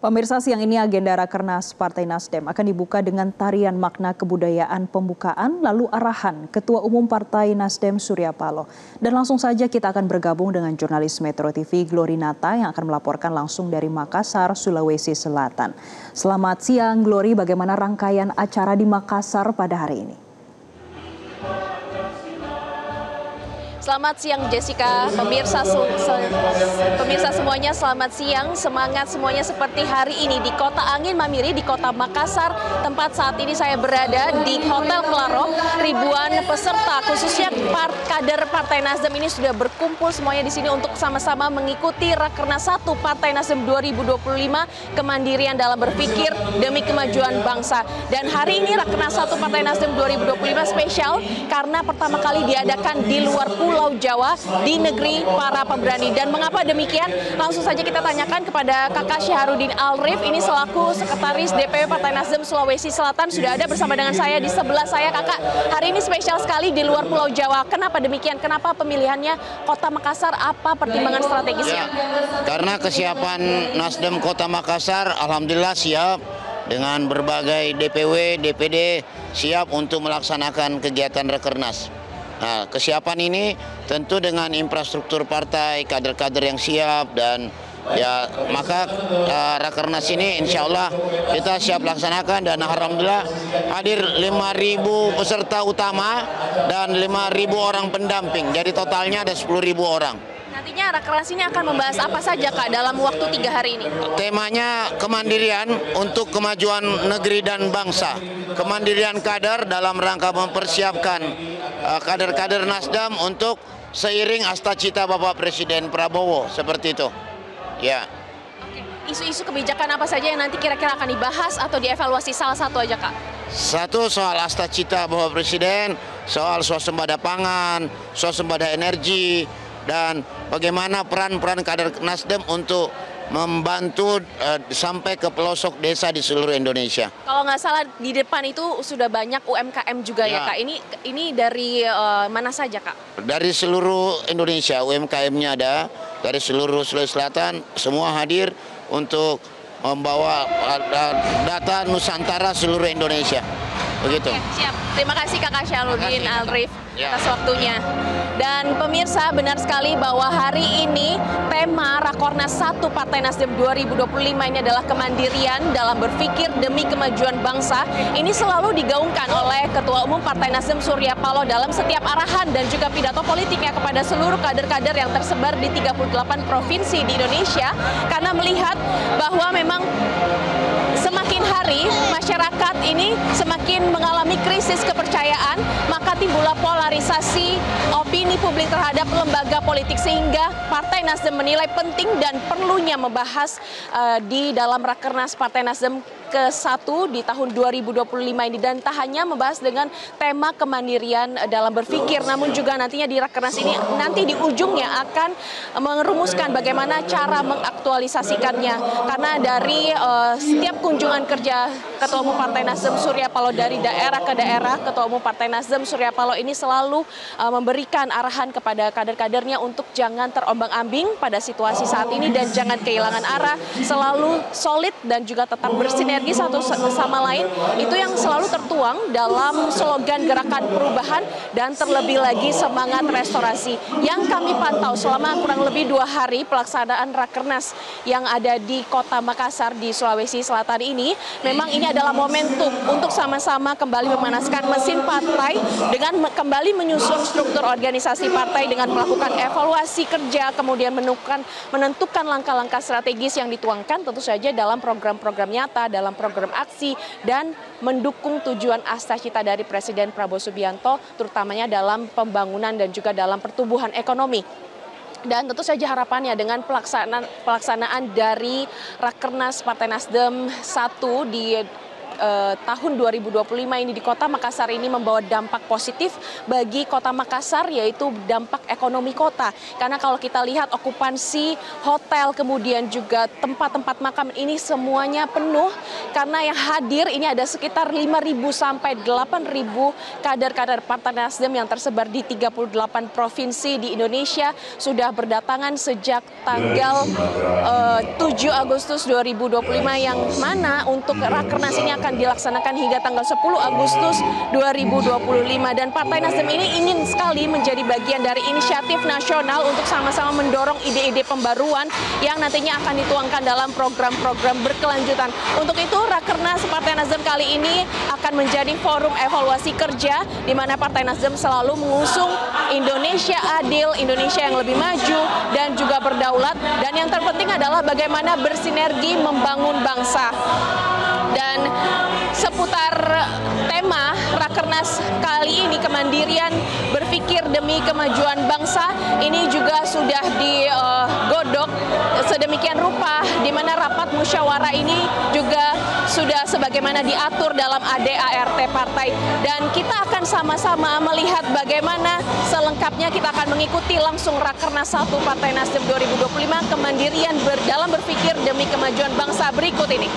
Pemirsa, siang ini agenda Rakernas Partai Nasdem akan dibuka dengan tarian makna kebudayaan pembukaan lalu arahan Ketua Umum Partai Nasdem Surya Paloh. Dan langsung saja kita akan bergabung dengan jurnalis Metro TV Glory Nata yang akan melaporkan langsung dari Makassar, Sulawesi Selatan. Selamat siang Glory, bagaimana rangkaian acara di Makassar pada hari ini? Selamat siang Jessica, pemirsa semuanya selamat siang, semangat semuanya seperti hari ini di Kota Angin Mamiri, di Kota Makassar, tempat saat ini saya berada di Hotel Claro. Ribuan peserta, khususnya kader Partai Nasdem ini sudah berkumpul semuanya di sini untuk sama-sama mengikuti Rakernas 1 Partai Nasdem 2025, kemandirian dalam berpikir demi kemajuan bangsa. Dan hari ini Rakernas 1 Partai Nasdem 2025 spesial karena pertama kali diadakan di luar Pulau Jawa, di negeri para pemberani. Dan mengapa demikian? Langsung saja kita tanyakan kepada Kakak Syahrudin Alrif, ini selaku Sekretaris DPW Partai Nasdem Sulawesi Selatan, sudah ada bersama dengan saya. Di sebelah saya, Kakak, hari ini spesial sekali di luar Pulau Jawa. Kenapa demikian? Kenapa pemilihannya Kota Makassar? Apa pertimbangan strategisnya? Karena kesiapan Nasdem Kota Makassar alhamdulillah siap dengan berbagai DPW, DPD siap untuk melaksanakan kegiatan Rakernas. Nah, kesiapan ini tentu dengan infrastruktur partai, kader-kader yang siap, dan ya maka Rakernas ini insya Allah kita siap laksanakan. Dan alhamdulillah hadir 5.000 peserta utama dan 5.000 orang pendamping, jadi totalnya ada 10.000 orang. Nantinya Rakernas ini akan membahas apa saja, Kak, dalam waktu 3 hari ini? Temanya kemandirian untuk kemajuan negeri dan bangsa. Kemandirian kader dalam rangka mempersiapkan kader-kader Nasdem untuk seiring asta cita Bapak Presiden Prabowo, seperti itu. Ya. Isu-isu kebijakan apa saja yang nanti kira-kira akan dibahas atau dievaluasi, salah satu aja, Kak? Satu, soal asta cita Bapak Presiden, soal swasembada pangan, swasembada energi, dan bagaimana peran-peran kader Nasdem untuk membantu sampai ke pelosok desa di seluruh Indonesia. Kalau nggak salah di depan itu sudah banyak UMKM juga ya, Kak. Ini dari mana saja, Kak? Dari seluruh Indonesia, UMKM-nya ada dari seluruh Sulawesi Selatan, semua hadir untuk membawa data Nusantara seluruh Indonesia. Begitu. Siap. Terima kasih Kakak Syahrudin Alrif atas waktunya. Dan pemirsa, benar sekali bahwa hari ini tema Rakornas 1 Partai Nasdem 2025 ini adalah kemandirian dalam berpikir demi kemajuan bangsa. Ini selalu digaungkan oleh Ketua Umum Partai Nasdem Surya Paloh dalam setiap arahan dan juga pidato politiknya kepada seluruh kader-kader yang tersebar di 38 provinsi di Indonesia, karena melihat bahwa memang semakin hari masyarakat ini semakin mengalami krisis kepercayaan, maka timbullah polarisasi opini publik terhadap lembaga politik, sehingga Partai Nasdem menilai penting dan perlunya membahas di dalam Rakernas Partai Nasdem ke-1 di tahun 2025 ini. Dan tak hanya membahas dengan tema kemandirian dalam berpikir, namun juga nantinya di Rakernas ini nanti di ujungnya akan merumuskan bagaimana cara mengaktualisasikannya. Karena dari setiap kunjungan kerja Ketua Umum Partai Nasdem Surya Paloh dari daerah ke daerah, Ketua Umum Partai Nasdem Surya Paloh ini selalu memberikan arahan kepada kader-kadernya untuk jangan terombang-ambing pada situasi saat ini dan jangan kehilangan arah, selalu solid dan juga tetap bersinergi satu sama lain. Itu yang selalu tertuang dalam slogan gerakan perubahan dan terlebih lagi semangat restorasi. Yang kami pantau selama kurang lebih 2 hari pelaksanaan Rakernas yang ada di Kota Makassar di Sulawesi Selatan ini, memang ini adalah momentum untuk sama-sama kembali memanaskan mesin partai dengan kembali menyusun struktur organisasi partai dengan melakukan evaluasi kerja, kemudian menentukan langkah-langkah strategis yang dituangkan tentu saja dalam program-program nyata, dalam program aksi, dan mendukung tujuan asta cita dari Presiden Prabowo Subianto, terutamanya dalam pembangunan dan juga dalam pertumbuhan ekonomi. Dan tentu saja harapannya dengan pelaksanaan dari Rakernas Partai Nasdem 1 di tahun 2025 ini di Kota Makassar ini membawa dampak positif bagi Kota Makassar, yaitu dampak ekonomi kota. Karena kalau kita lihat okupansi hotel kemudian juga tempat-tempat makam ini semuanya penuh, karena yang hadir ini ada sekitar 5.000 sampai 8.000 kader-kader Partai Nasdem yang tersebar di 38 provinsi di Indonesia sudah berdatangan sejak tanggal 7 Agustus 2025, yang mana untuk Rakernas ini akan dilaksanakan hingga tanggal 10 Agustus 2025. Dan Partai Nasdem ini ingin sekali menjadi bagian dari inisiatif nasional untuk sama-sama mendorong ide-ide pembaruan yang nantinya akan dituangkan dalam program-program berkelanjutan. Untuk itu Rakernas Partai Nasdem kali ini akan menjadi forum evaluasi kerja di mana Partai Nasdem selalu mengusung Indonesia adil, Indonesia yang lebih maju dan juga berdaulat, dan yang terpenting adalah bagaimana bersinergi membangun bangsa. Dan seputar tema Rakernas kali ini, kemandirian berpikir demi kemajuan bangsa, ini juga sudah digodok sedemikian rupa di mana rapat musyawarah ini juga sudah sebagaimana diatur dalam ADART partai, dan kita akan sama-sama melihat bagaimana selengkapnya. Kita akan mengikuti langsung Rakernas 1 Partai Nasdem 2025, kemandirian dalam berpikir demi kemajuan bangsa berikut ini.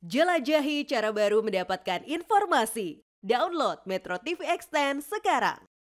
Jelajahi cara baru mendapatkan informasi. Download Metro TV Extend sekarang.